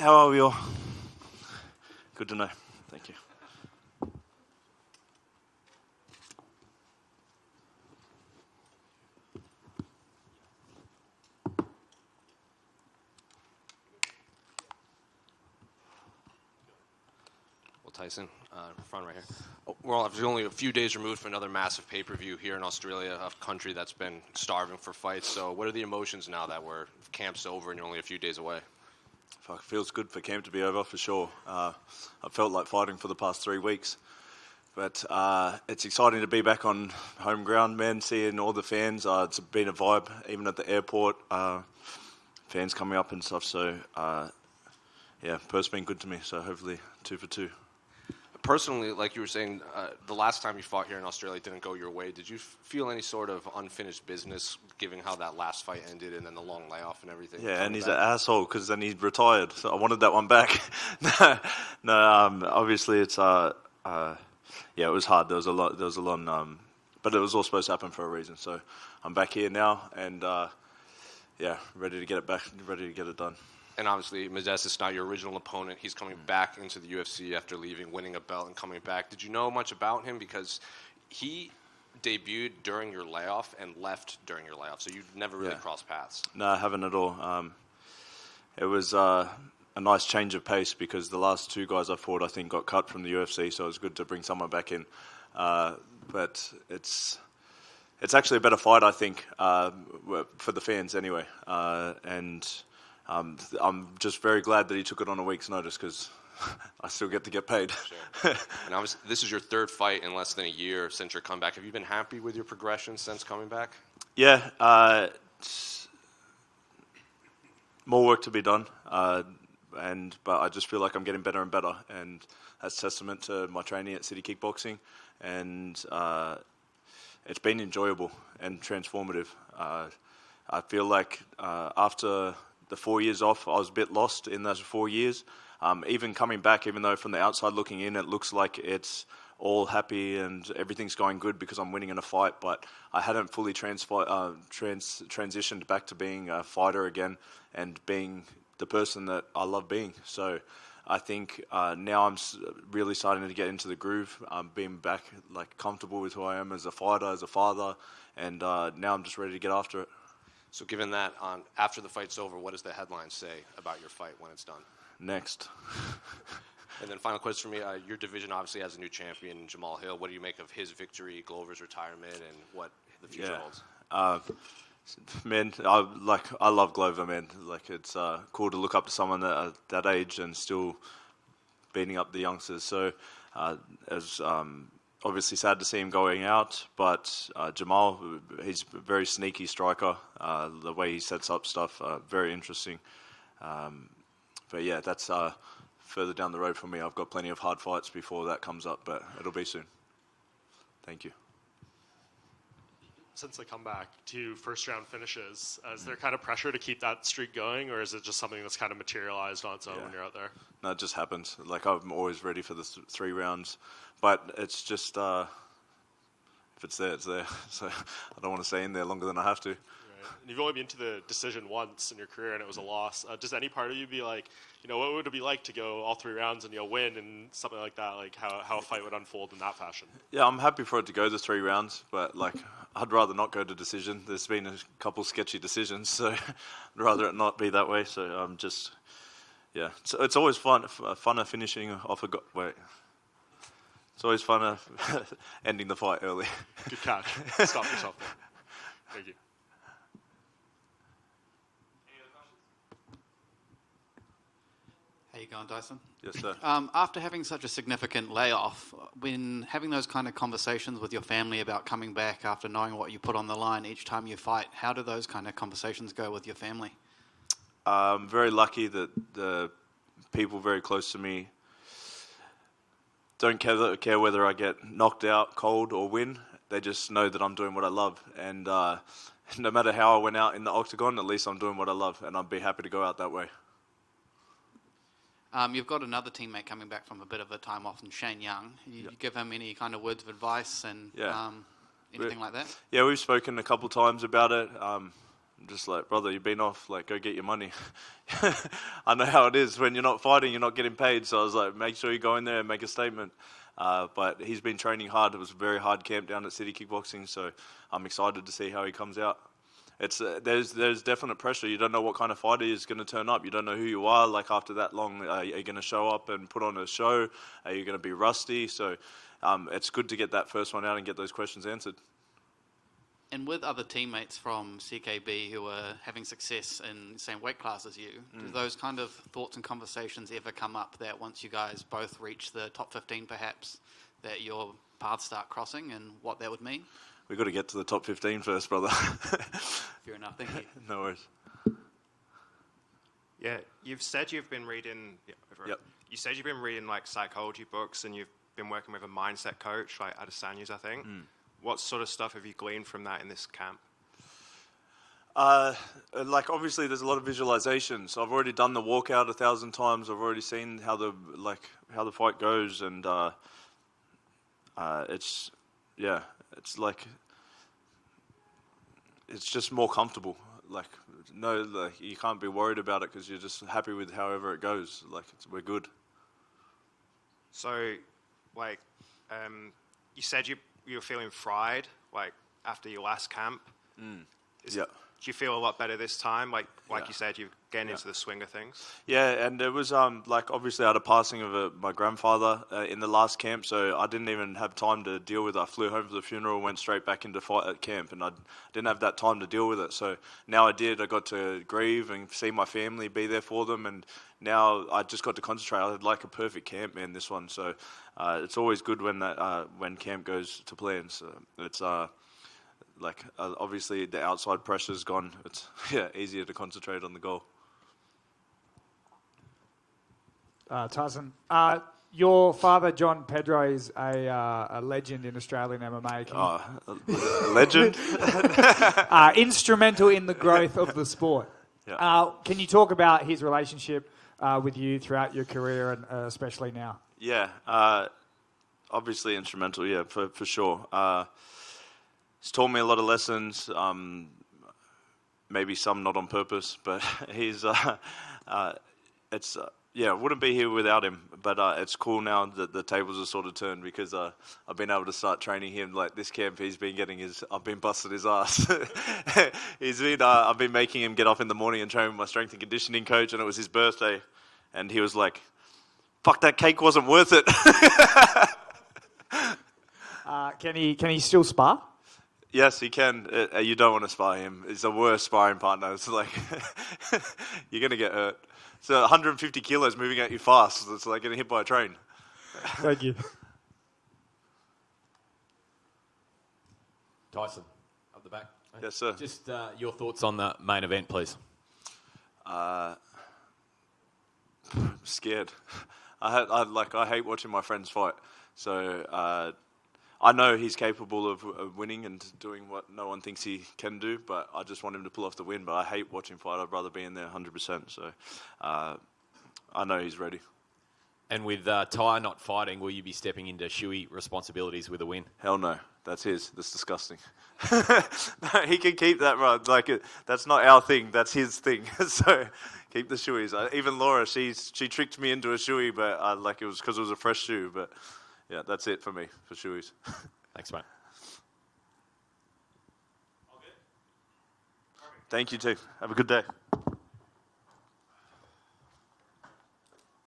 How are we all? Good to know. Thank you. Tyson, front right here. We're only a few days removed from another massive pay-per-view here in Australia, a country that's been starving for fights. So what are the emotions now that camp's over and you're only a few days away? Fuck, it feels good for camp to be over, for sure. I felt like fighting for the past 3 weeks. But it's exciting to be back on home ground, man, seeing all the fans. It's been a vibe, even at the airport, fans coming up and stuff. So, yeah, Perth's been good to me, so hopefully 2 for 2. Personally, like you were saying, the last time you fought here in Australia didn't go your way. Did you feel any sort of unfinished business, given how that last fight ended and then the long layoff and everything? Yeah, and he's an asshole because then he retired. So I wanted that one back. No, obviously it's yeah, it was hard. There was a lot, but it was all supposed to happen for a reason. So I'm back here now, and yeah, ready to get it back, ready to get it done. And obviously, Modestus is not your original opponent. He's coming back into the UFC after leaving, winning a belt, and coming back. Did you know much about him? Because he debuted during your layoff and left during your layoff, so you never really crossed paths. No, I haven't at all. It was a nice change of pace because the last 2 guys I fought, I think, got cut from the UFC, so it was good to bring someone back in. But it's actually a better fight, I think, for the fans anyway. And I'm just very glad that he took it on a week's notice because I still get to get paid. Sure. And obviously, this is your 3rd fight in less than a year since your comeback. Have you been happy with your progression since coming back? Yeah, more work to be done, but I just feel like I'm getting better and better, and that's testament to my training at City Kickboxing, and it's been enjoyable and transformative. I feel like after the 4 years off, I was a bit lost in those 4 years. Even coming back, even though from the outside looking in, it looks like it's all happy and everything's going good because I'm winning in a fight, but I hadn't fully transitioned back to being a fighter again and being the person that I love being. So I think now I'm really starting to get into the groove, being back like comfortable with who I am as a fighter, as a father, and now I'm just ready to get after it. So given that, after the fight's over, what does the headline say about your fight when it's done? Next. And then final question for me, your division obviously has a new champion, Jamal Hill. What do you make of his victory, Glover's retirement, and what the future holds? Man, I love Glover, man. Like, it's cool to look up to someone at that age and still beating up the youngsters. So as obviously sad to see him going out, but Jamal, he's a very sneaky striker. The way he sets up stuff, very interesting. But yeah, that's further down the road for me. I've got plenty of hard fights before that comes up, but it'll be soon. Thank you. Since the comeback to first-round finishes, is there kind of pressure to keep that streak going, or is it just something that's kind of materialized on its own when you're out there? No, it just happens. Like, I'm always ready for the 3 rounds, but it's just if it's there, it's there. So I don't want to stay in there longer than I have to. Right. And you've only been to the decision once in your career, and it was a loss. Does any part of you be like, what would it be like to go all 3 rounds and win and something like that? Like how a fight would unfold in that fashion? Yeah, I'm happy for it to go the 3 rounds, but like I'd rather not go to decision. There's been a couple sketchy decisions, so I'd rather it not be that way. So I'm just, yeah. So it's always funner finishing off a wait. It's always funner ending the fight early. Good catch. Stop yourself there. Thank you. How you going, Tyson? Yes, sir. After having such a significant layoff, when having those kind of conversations with your family about coming back after knowing what you put on the line each time you fight, how do those kind of conversations go with your family? I'm very lucky that the people very close to me don't care whether I get knocked out, cold, or win. They just know that I'm doing what I love. And no matter how I went out in the octagon, at least I'm doing what I love, and I'd be happy to go out that way. You've got another teammate coming back from a bit of a time off, and Shane Young. You give him any kind of words of advice and anything like that? Yeah, we've spoken a couple times about it. just like, brother, you've been off, like, go get your money. I know how it is. When you're not fighting, you're not getting paid. So I was like, make sure you go in there and make a statement. But he's been training hard. It was a very hard camp down at City Kickboxing, so I'm excited to see how he comes out. It's there's definite pressure. You don't know what kind of fighter is going to turn up. You don't know who you are. Like, after that long, are you going to show up and put on a show? Are you going to be rusty? So it's good to get that first one out and get those questions answered. And with other teammates from CKB who are having success in the same weight class as you, do those kind of thoughts and conversations ever come up that once you guys both reach the top 15 perhaps, that your paths start crossing and what that would mean? We've got to get to the top 15 first, brother. Fair enough, thank you. No worries. Yeah, you've said you've been reading. Yep. You said you've been reading like psychology books, and you've been working with a mindset coach, like Adesanya's, I think. What sort of stuff have you gleaned from that in this camp? Like, obviously, there's a lot of visualization. So I've already done the walkout 1,000 times. I've already seen how the fight goes, and it's just more comfortable. Like, no, like, you can't be worried about it because you're just happy with however it goes. Like, we're good. So, like, you said you were feeling fried, like, after your last camp. Yeah. Do you feel a lot better this time? Like Yeah. you said, you're getting into the swing of things. Yeah, and it was like, obviously I had a passing of my grandfather in the last camp, so I didn't even have time to deal with it. I flew home for the funeral, went straight back into fight at camp, and I didn't have that time to deal with it. So now I did. I got to grieve and see my family, be there for them, and now I just got to concentrate. I had like a perfect camp, man, this one. So it's always good when camp goes to plan. So it's obviously the outside pressure's gone. It's easier to concentrate on the goal. Tyson, your father, John Pedro, is a legend in Australian MMA. A legend? Instrumental in the growth of the sport. Yeah. Can you talk about his relationship with you throughout your career and especially now? Yeah, obviously instrumental, yeah, for sure. He's taught me a lot of lessons, maybe some not on purpose, but he's, it wouldn't be here without him. But it's cool now that the tables are sort of turned because I've been able to start training him. Like this camp, I've been busting his ass. I've been making him get up in the morning and train with my strength and conditioning coach, and it was his birthday, and he was like, "Fuck, that cake wasn't worth it." Can he still spar? Yes, he can. You don't want to spar him. He's the worst sparring partner. It's like, you're going to get hurt. So 150 kilos moving at you fast. It's like getting hit by a train. Thank you. Tyson, up the back. Yes, sir. Just your thoughts on the main event, please. Scared. I hate watching my friends fight. So I know he's capable of winning and doing what no one thinks he can do, but I just want him to pull off the win. But I hate watching fight. I'd rather be in there 100%. So I know he's ready. And with Ty not fighting, will you be stepping into Shuey responsibilities with a win? Hell no. That's his. That's disgusting. No, he can keep that, right? That's not our thing. That's his thing. So keep the shoeys. Even Laura, she tricked me into a shoey, but it was because it was a fresh shoe. But yeah, that's it for me for shoeys. Thanks, mate. Thank you too. Have a good day.